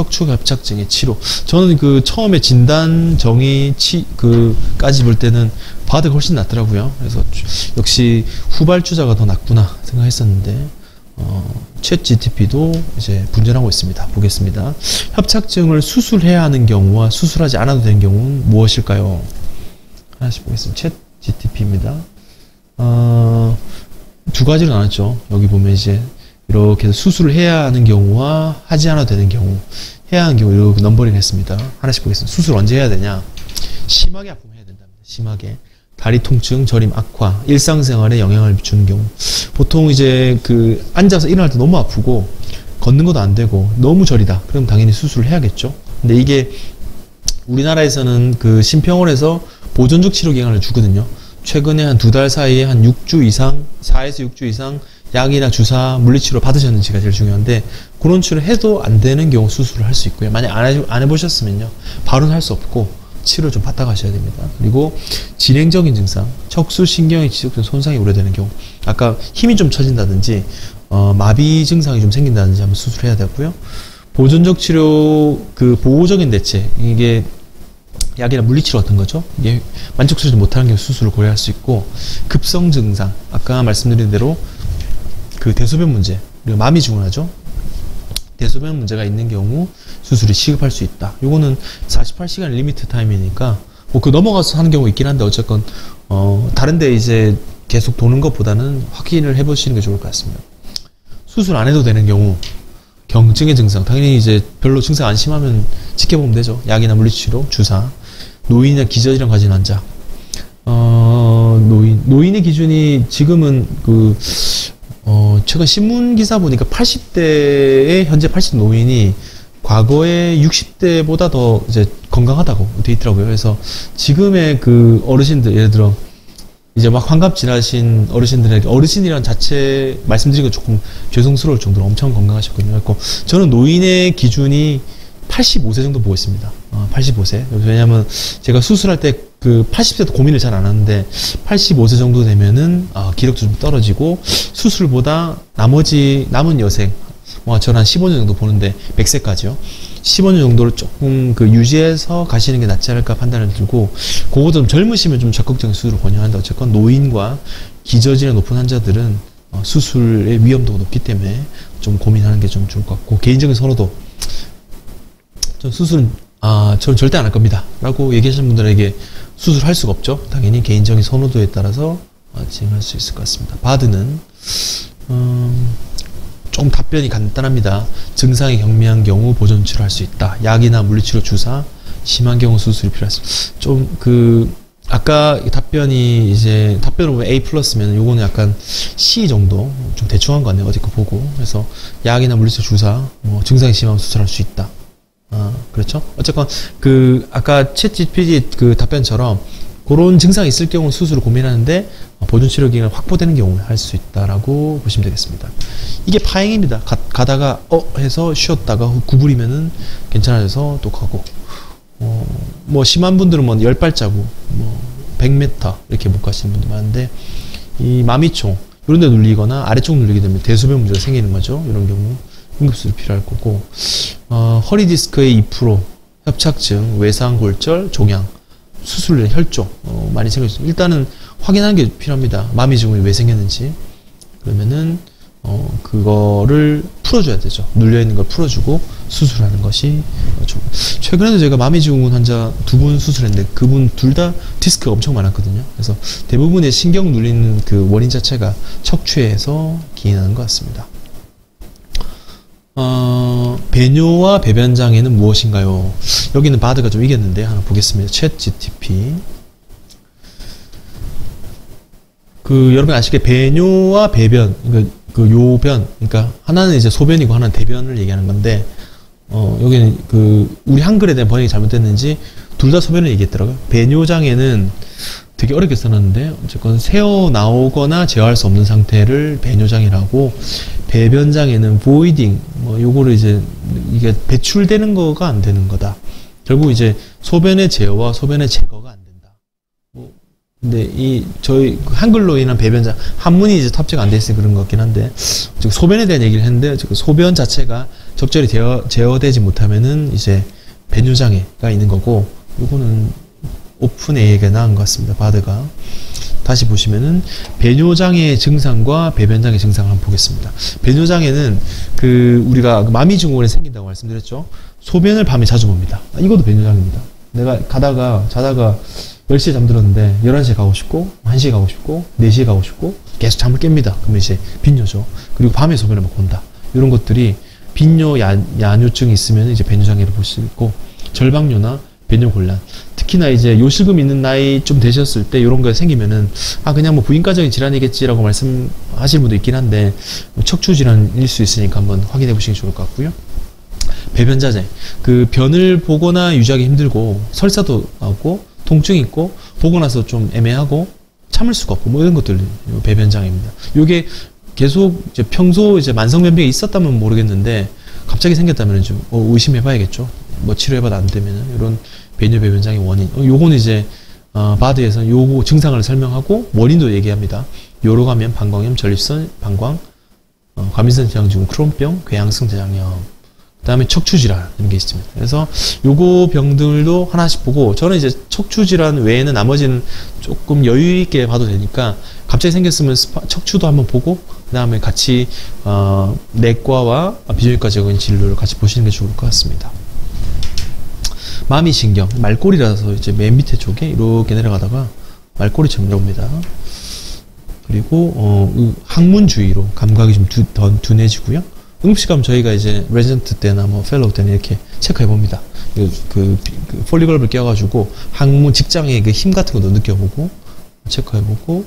척추협착증의 치료. 저는 그 처음에 진단 정의 까지 볼 때는 바드가 훨씬 낫더라고요. 그래서 역시 후발주자가 더 낫구나 생각했었는데, 챗 GTP도 이제 분전하고 있습니다. 보겠습니다. 협착증을 수술해야 하는 경우와 수술하지 않아도 되는 경우는 무엇일까요? 하나씩 보겠습니다. 챗 GTP입니다. 두 가지로 나눴죠. 여기 보면 이제 이렇게 해서 수술을 해야 하는 경우와 하지 않아도 되는 경우, 해야 하는 경우 이렇게 넘버링 했습니다. 하나씩 보겠습니다. 수술 언제 해야 되냐? 심하게 아프면 해야 된답니다. 심하게. 다리 통증, 저림, 악화, 일상생활에 영향을 주는 경우. 보통 이제 그 앉아서 일어날 때 너무 아프고 걷는 것도 안 되고 너무 저리다. 그럼 당연히 수술을 해야겠죠. 근데 이게 우리나라에서는 그 심평원에서 보존적 치료 기간을 주거든요. 최근에 한 2달 사이에 한 6주 이상, 4에서 6주 이상 약이나 주사, 물리치료 받으셨는지가 제일 중요한데, 그런 치료를 해도 안 되는 경우 수술을 할 수 있고요. 만약 안 해보셨으면요, 바로는 할 수 없고 치료를 좀 받다 가셔야 됩니다. 그리고 진행적인 증상, 척수신경의 지속된 손상이 우려되는 경우, 아까 힘이 좀 처진다든지 마비 증상이 좀 생긴다든지 하면 수술해야 되고요. 보존적 치료, 그 보호적인 대체, 이게 약이나 물리치료 같은 거죠. 이게 만족스럽지 못하는 경우 수술을 고려할 수 있고, 급성 증상, 아까 말씀드린 대로 그 대소변 문제, 그리고 마미 증후하죠. 대소변 문제가 있는 경우 수술이 시급할 수 있다. 요거는 48시간 리미트 타임이니까 뭐 그 넘어가서 하는 경우 있긴 한데, 어쨌건 다른데 이제 계속 도는 것보다는 확인을 해보시는 게 좋을 것 같습니다. 수술 안 해도 되는 경우, 경증의 증상, 당연히 이제 별로 증상 안 심하면 지켜보면 되죠. 약이나 물리치료, 주사. 노인이나 기저질환 가진 환자. 노인의 기준이 지금은 최근 신문 기사 보니까 80대의 현재 80대 노인이 과거에 60대보다 더 이제 건강하다고 돼 있더라고요. 그래서 지금의 그 어르신들, 예를 들어 이제 막 환갑 지나신 어르신들에게, 어르신이란 자체 말씀드린 건 조금 죄송스러울 정도로 엄청 건강하셨거든요. 그래서 저는 노인의 기준이 85세 정도 보고 있습니다. 85세. 왜냐면 제가 수술할 때 그 80세도 고민을 잘 안 하는데 85세 정도 되면은 기력도 좀 떨어지고, 수술보다 남은 여생, 저는 한 15년 정도 보는데 100세까지요. 15년 정도를 조금 유지해서 가시는 게 낫지 않을까 판단을 들고, 그거보다 좀 젊으시면 좀 적극적인 수술을 권유하는데, 어쨌건 노인과 기저질환 높은 환자들은 수술의 위험도가 높기 때문에 좀 고민하는 게 좀 좋을 것 같고, 개인적인 선호도, 전 수술은 저는 절대 안 할 겁니다 라고 얘기하시는 분들에게 수술할 수가 없죠. 당연히 개인적인 선호도에 따라서 진행할 수 있을 것 같습니다. 바드는 좀 답변이 간단합니다. 증상이 경미한 경우 보존 치료할 수 있다. 약이나 물리치료, 주사, 심한 경우 수술이 필요하습니다. 아까 답변이 이제 답변을 보면 A+면 요거는 약간 C 정도, 좀 대충한 거 같네요. 어디 거 보고. 그래서 약이나 물리치료, 주사, 증상이 심하면 수술할 수 있다. 그렇죠? 어쨌건 아까 챗 GPT 답변처럼 그런 증상이 있을 경우 수술을 고민하는데, 보존 치료 기간이 확보되는 경우에 할 수 있다라고 보시면 되겠습니다. 이게 파행입니다. 가다가 해서 쉬었다가 구부리면은 괜찮아져서 또 가고, 심한 분들은 10발자국, 100m 이렇게 못 가시는 분들 많은데, 이 마미총 이런 데 눌리거나 아래쪽 눌리게 되면 대소변 문제가 생기는 거죠. 이런 경우 응급수술이 필요할 거고, 허리 디스크의 2%, 협착증, 외상골절, 종양, 수술에 혈종 많이 생겼습니다. 일단은 확인하는 게 필요합니다. 마미 증후군이 왜 생겼는지. 그러면은 그거를 풀어줘야 되죠. 눌려있는 걸 풀어주고 수술하는 것이 최근에도 제가 마미 증후군 환자 2분 수술했는데, 그분 둘 다 디스크가 엄청 많았거든요. 그래서 대부분의 신경 눌리는 그 원인 자체가 척추에서 기인하는 것 같습니다. 배뇨와 배변 장애는 무엇인가요? 여기는 바드가 좀 이겼는데 하나 보겠습니다. 챗 GTP. 여러분 아시게 배뇨와 배변, 요변, 그러니까 하나는 이제 소변이고 하나는 대변을 얘기하는 건데, 여기는 우리 한글에 대한 번역이 잘못됐는지 둘 다 소변을 얘기했더라고요. 배뇨 장애는 되게 어렵게 써놨는데, 어쨌건 새어 나오거나 제어할 수 없는 상태를 배뇨 장애라고, 배변 장애는 voiding, 요거를 이제 이게 배출되는 거가 안 되는 거다. 결국 이제 소변의 제어와 소변의 제거가 안 된다. 근데 저희 한글로 인한 배변장, 한문이 이제 탑재가 안 돼 있으니 그런 것 같긴 한데, 소변에 대한 얘기를 했는데, 소변 자체가 적절히 제어되지 못하면은 이제 배뇨장애가 있는 거고, 요거는 오픈 A가 나은 것 같습니다. 바드가. 다시 보시면은 배뇨장애 증상과 배변장애 증상을 한번 보겠습니다. 배뇨장애는 우리가 마미증후군에 생긴다고 말씀드렸죠. 소변을 밤에 자주 봅니다. 이것도 배뇨장애입니다. 내가 자다가 10시에 잠들었는데 11시에 가고 싶고 1시에 가고 싶고 4시에 가고 싶고 계속 잠을 깹니다. 그러면 이제 빈뇨죠. 그리고 밤에 소변을 막 본다. 이런 것들이 빈뇨 야뇨증이 있으면 이제 배뇨장애를 볼 수 있고, 절박뇨나 배뇨곤란, 특히나 이제 요실금 있는 나이 좀 되셨을 때 이런 거 생기면은 그냥 뭐 부인과적인 질환이겠지라고 말씀하시는 분도 있긴 한데, 척추 질환일 수 있으니까 한번 확인해 보시기 좋을 것 같고요. 배변자재, 변을 보거나 유지하기 힘들고 설사도 나고 통증이 있고 보고 나서 좀 애매하고 참을 수가 없고 뭐 이런 것들 배변장애입니다. 요게 계속 이제 평소 이제 만성변비가 있었다면 모르겠는데 갑자기 생겼다면 좀 의심해봐야겠죠. 뭐 치료해봐도 안 되면은 이런 배뇨 배변장애 원인. 요거는 이제 바드에서 요거 증상을 설명하고 원인도 얘기합니다. 요로가면, 방광염, 전립선, 방광, 과민성 제왕증후, 크론병, 궤양성 대장염. 그 다음에 척추질환 이런 게 있습니다. 그래서 요거 병들도 하나씩 보고, 저는 이제 척추질환 외에는 나머지는 조금 여유 있게 봐도 되니까 갑자기 생겼으면 척추도 한번 보고 그 다음에 같이 내과와 비정형외과적인 진료를 같이 보시는 게 좋을 것 같습니다. 마미신경, 말꼬리라서 이제 맨 밑에 쪽에 이렇게 내려가다가 말꼬리처럼 내려옵니다. 그리고 항문 주위로 감각이 좀 둔해지고요. 응급실 가면 저희가 이제 레지던트 때나 뭐 펠로우 때는 이렇게 체크해 봅니다. 폴리걸브를 껴가지고 항문 직장의 그 힘 같은 것도 느껴보고 체크해 보고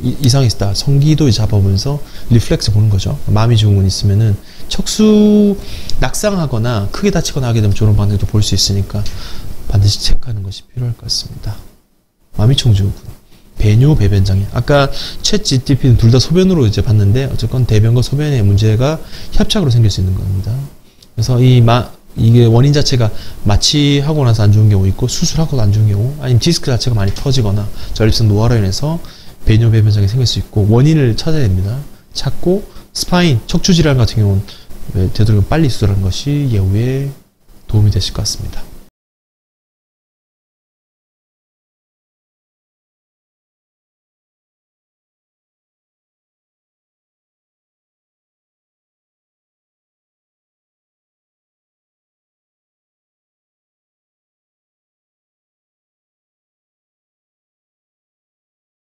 이상이 있다. 성기도 잡아보면서 리플렉스 보는 거죠. 마미증후군 있으면은 척수 낙상하거나 크게 다치거나 하게 되면 저런 반응도 볼 수 있으니까 반드시 체크하는 것이 필요할 것 같습니다. 마미청증후군, 배뇨 배변장애. 아까 챗 GTP는 둘 다 소변으로 이제 봤는데 어쨌건 대변과 소변의 문제가 협착으로 생길 수 있는 겁니다. 그래서 이게 원인 자체가 마취하고 나서 안 좋은 경우 있고 수술하고도 안 좋은 경우, 아니면 디스크 자체가 많이 터지거나 전립선 노화로 인해서 배뇨 배변장애 생길 수 있고, 원인을 찾아야 됩니다. 찾고 스파인, 척추 질환 같은 경우는 되도록 빨리 수술하는 것이 예후에 도움이 되실 것 같습니다.